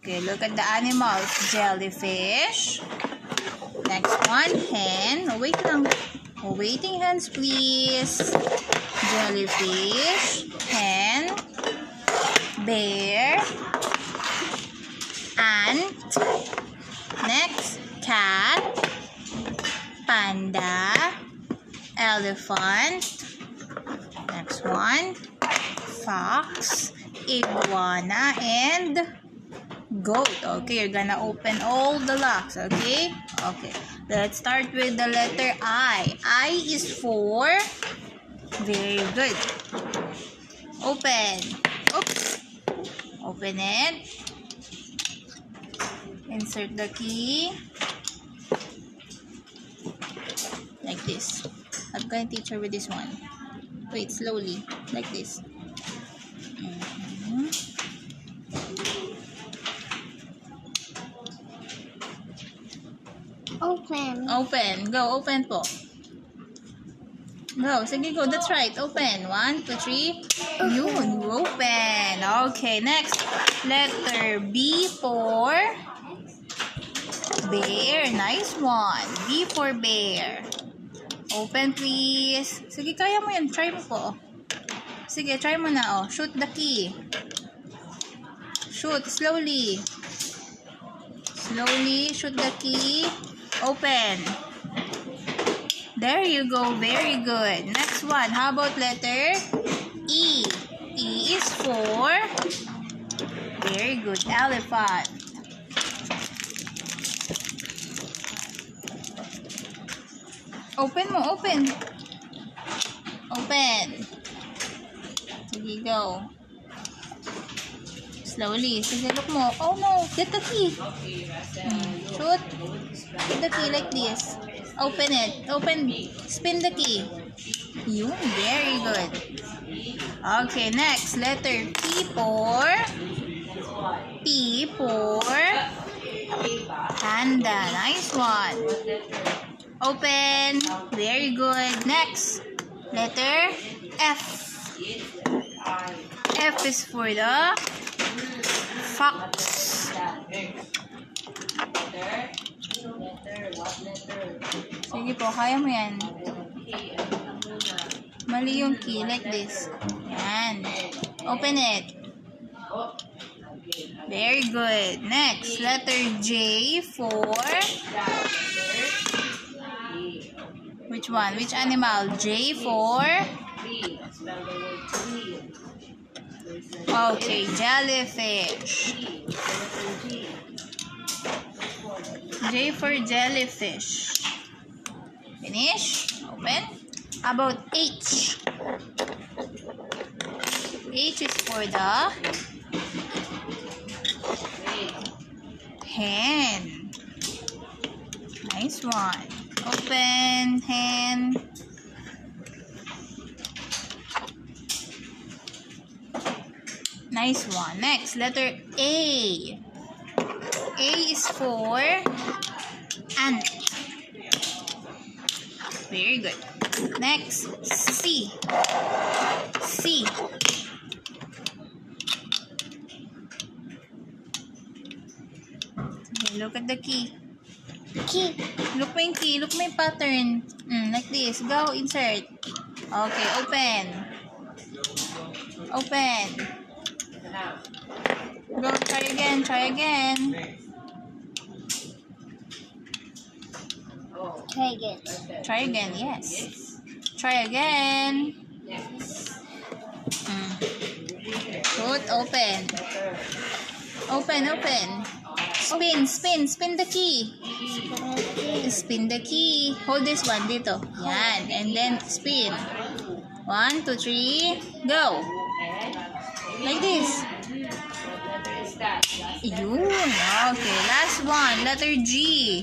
Okay, look at the animals. Jellyfish. Next one, hen. Oh, wait lang. Oh, waiting hands, please. Jellyfish. Hen. Bear. Ant. Next, cat. Panda. Elephant. Next one, fox, iguana, and goat. Okay, you're gonna open all the locks, okay? Okay, let's start with the letter I. I is for, very good. Open. Oops. Open it. Insert the key. Like this. I'm gonna teach her with this one. Wait, slowly. Like this. Open. Open. Go, open po. Go, sige, go. That's right. Open. 1, 2, 3. Yun, open. Okay, next. Letter B for bear. Nice one. B for bear. Open, please. Sige, kaya mo yan. Try mo po. Sige, try mo na. Oh. Shoot the key. Shoot. Slowly. Slowly. Shoot the key. Open. There you go. Very good. Next one. How about letter E? E is for, very good, elephant. Open mo. Open. Open. Sige, go. Slowly. Sige, look mo. Oh no. Get the key. Shoot. Get the key like this. Open it. Open. Spin the key. Yun. Very good. Okay, next. Letter P for panda. Nice one. Open. Very good. Next. Letter F. F is for the fox. Sige po, kaya mo yan. Mali yung key, like this. Yan. Open it. Very good. Next, letter J for, which one? Which animal? J for, okay, jellyfish. J for jellyfish. Finish. Open. How about H? H is for the hen. Nice one. Open. Hen. Nice one. Next, letter A. A is for ant. Very good. Next, C. C. Okay, look at the key. Key. Look mo yung key. Look mo yung pattern. Like this. Go, insert. Okay, open. Open. Go, try again. Try again. Try again. Try again, yes. Try again. Good, open. Open, open. Spin, spin, spin the key. Spin the key. Hold this one dito. Yan. And then spin. 1, 2, 3. Go. Like this. Yun. Okay. Last one. Letter G.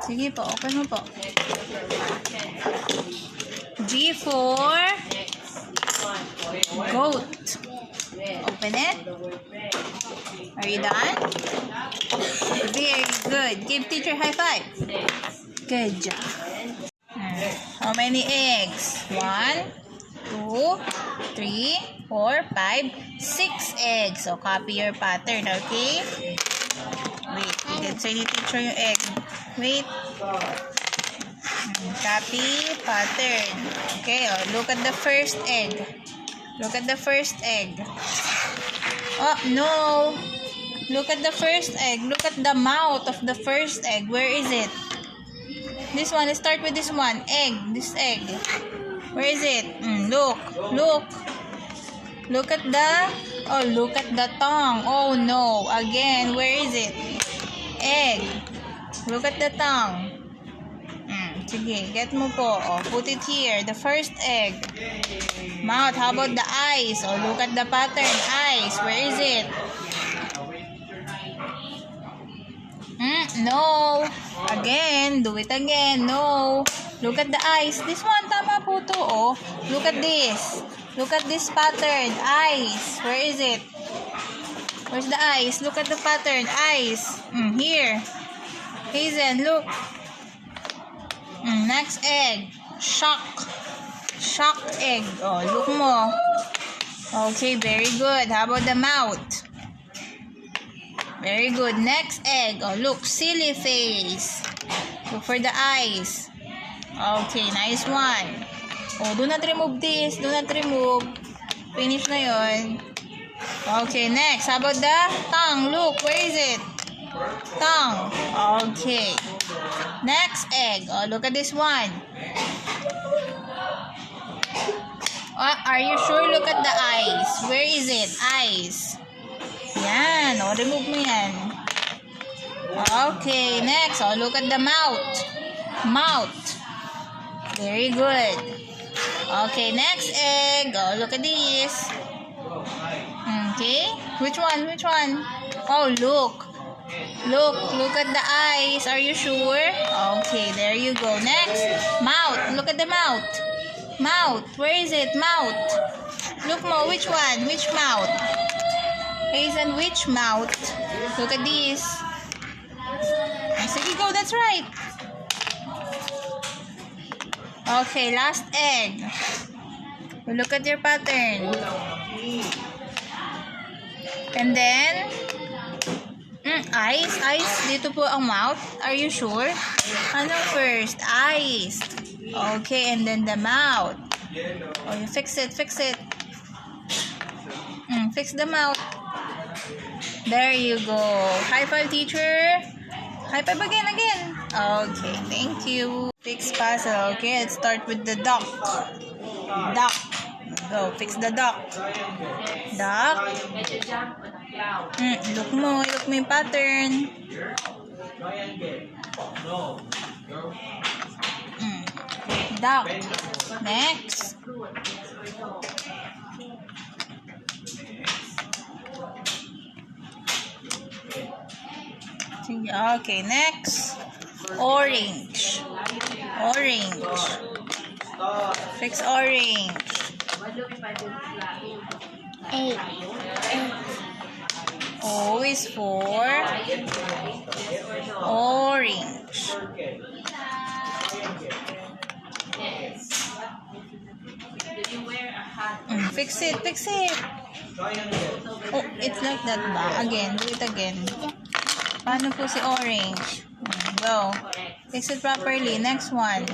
Sige po. Open mo po. G for goat. Open it. Are you done? Very good. Give teacher high five. Good job. How many eggs? 1, 2, 3, 4, 5, 6 eggs. So, copy your pattern, okay? Wait, you can say ni teacher yung egg. Wait. Copy pattern. Okay, oh, look at the first egg. Look at the first egg. Oh, no. Look at the first egg. Look at the mouth of the first egg. Where is it? This one. Let's start with this one. Egg. This egg. Where is it? Look. Look. Look at the... Oh, look at the tongue. Oh, no. Again, where is it? Egg. Look at the tongue. Sige, get mo po. Oh, put it here. The first egg. Mouth. How about the eyes? Oh, look at the pattern. Eyes. Where is it? No. Again. Do it again. No. Look at the eyes. This one, tama po to. Oh. Look at this. Look at this pattern. Eyes. Where is it? Where's the eyes? Look at the pattern. Eyes. Here. Hazen, look. Next egg. Shock. Shock egg. Oh, look mo. Okay, very good. How about the mouth? Very good. Next egg. Oh, look. Silly face. Look for the eyes. Okay, nice one. Oh, do not remove this. Do not remove. Finish na yon. Okay, next. How about the tongue? Look, where is it? Tongue. Okay. Next egg. Oh, look at this one. Oh, are you sure? Look at the eyes. Where is it? Eyes. Yan. Oh, remove mo yan. Okay, next. Oh, look at the mouth. Mouth. Very good. Okay, next egg. Oh, look at this. Okay. Which one? Which one? Oh, look. Look at the eyes. Are you sure? Okay, there you go. Next, mouth. Look at the mouth. Mouth. Where is it? Mouth. Look mo. Which one? Which mouth? Hazen, which mouth? Look at this. Sige, go. That's right. Okay, last egg. Look at your pattern. And then, eyes. Eyes. Dito po ang mouth. Are you sure? Ano first? Eyes. Okay, and then the mouth. Oh, you fix it. Fix it. Fix the mouth. There you go. High five, teacher. High five again. Okay, thank you. Fix puzzle. Okay, let's start with the duck. Duck. Go, fix the duck. Duck. Look mo yung pattern. Duck. Next. Okay, next. Orange. Orange. Fix orange. 8. O is for orange. Fix it, fix it. Oh, it's like that ba? Again, do it again. Paano po si orange? Go. Fix it properly. Next one.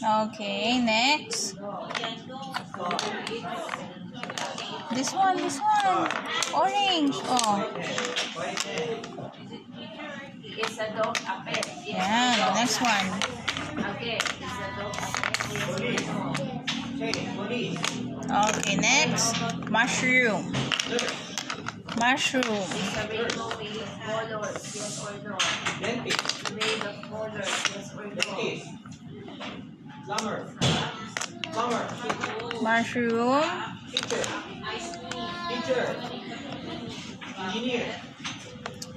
Okay, next. This one. Orange. Oh. Yeah, next one. Okay, next. Mushroom. Mushroom. Mushroom.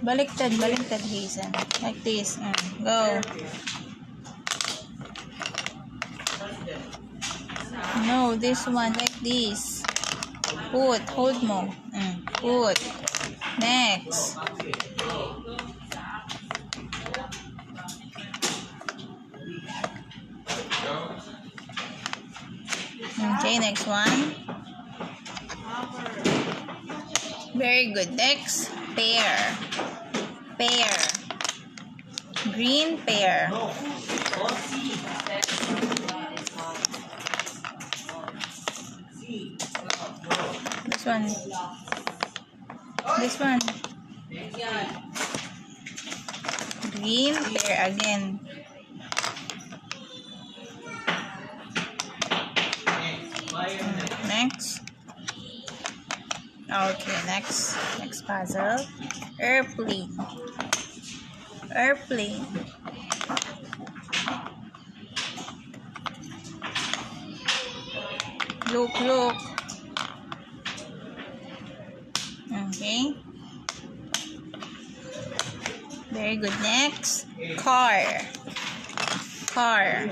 Baliktad, Hazen. Like this. Go. No, this one like this. Hold mo. Put. Next. Okay, next one. Very good. Next, pear. Pear. Green pear. This one. This one. Green pear again. Next. Okay, next puzzle. Airplane. Airplane. Look. Okay. Very good. Next, car. Car.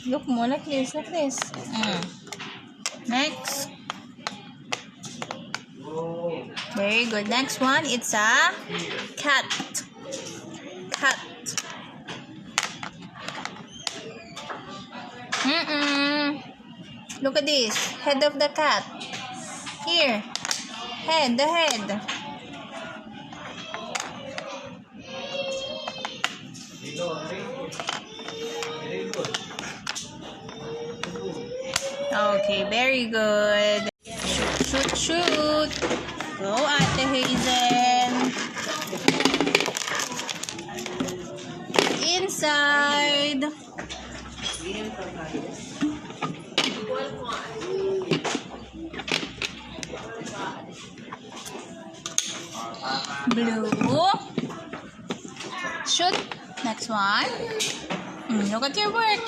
Look more like this. Next. Very good. Next one, it's a cat. Cat. Look at this. Head of the cat. Here. Head. The head. Okay, very good. Shoot. Go, Ate Hazen. Inside. Blue. Shoot. Next one. Look at your work.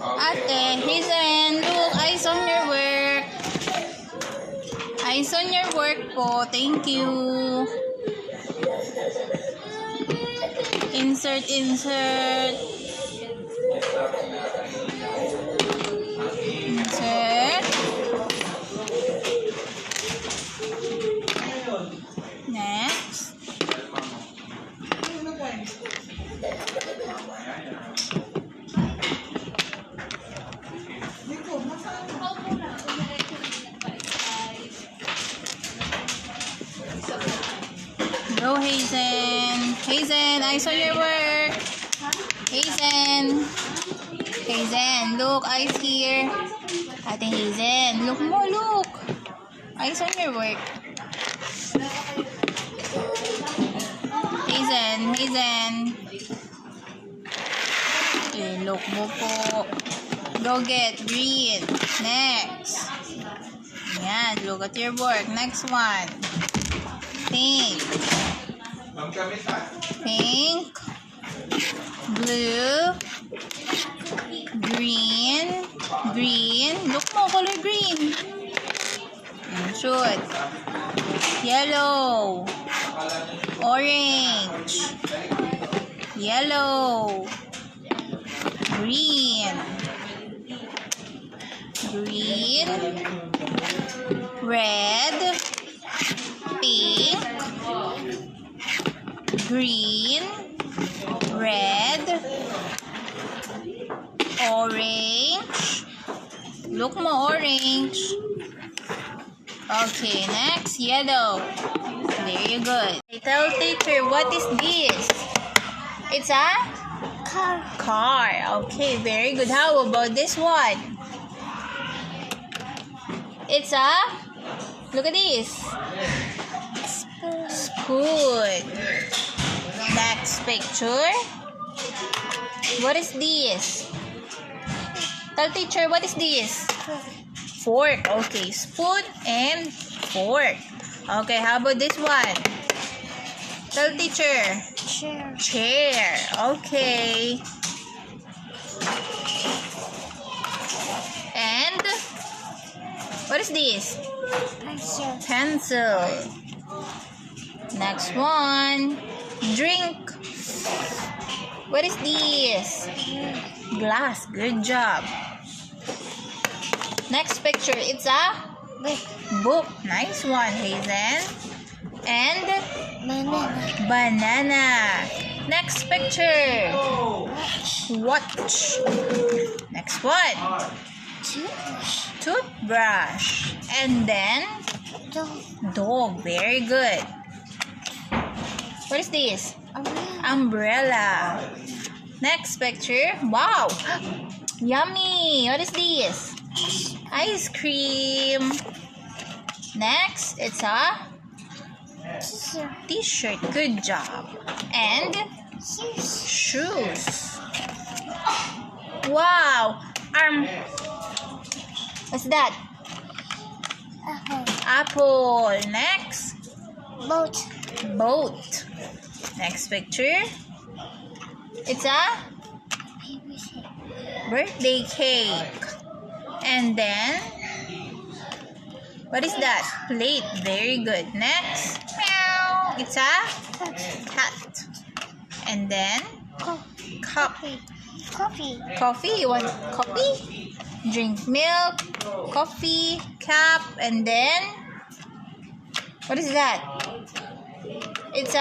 Ate Hazen, look, eyes on your work. Eyes on your work po. Thank you. Insert. Insert. Next. Go, Hazen. Hazen, eyes on your work. Hazen. Hazen, look, eyes here. Ate Hazen, look mo, look. Eyes on your work. Hazen. Okay, look mo po. Go get green. Next. Yan, look at your work. Next one. Pink. Pink. Blue. Green. Look mo, color green. Shoot. Yellow. Orange. Yellow. Green. Red. Pink. Green. Red. Orange. Look mo, orange. Okay, next, yellow. Very good. Tell teacher, what is this? It's a car. Okay, very good. How about this one? It's a, look at this. Spoon. Next picture. What is this? Tell teacher, what is this? Fork. Okay, spoon and fork. Okay, how about this one? Tell teacher. Chair. Okay. And what is this? Pencil. Next one. Drink. What is this? Glass. Good job. Next picture. It's a Book. Book. Nice one, Hazen. And Banana. banana. Next picture. Watch. Next one. Toothbrush. Toothbrush. And then Dog. dog. Very good. What is this? Umbrella. Umbrella. Next picture. Wow. Yummy. What is this? Ice cream. Next, it's a Scissor. t-shirt. Good job. And Scissors. shoes. Wow. What's that? Apple. Apple. Next, Boat. boat. Next picture. It's a Paper shape. birthday cake. And then, what is that? Plate. Very good. Next, meow. It's a cat. And then, Coffee. cup. Coffee. Coffee. You want coffee? Drink milk. Coffee. Cup. And then, what is that? It's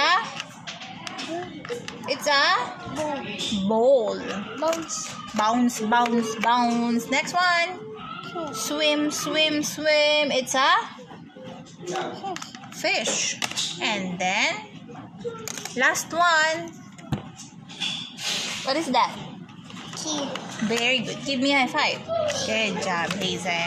a bowl. Bones. Bounce, bounce, bounce. Next one. Swim, swim, swim. It's a fish. And then, last one. What is that? Key. Very good. Give me a high five. Good job, Hazen.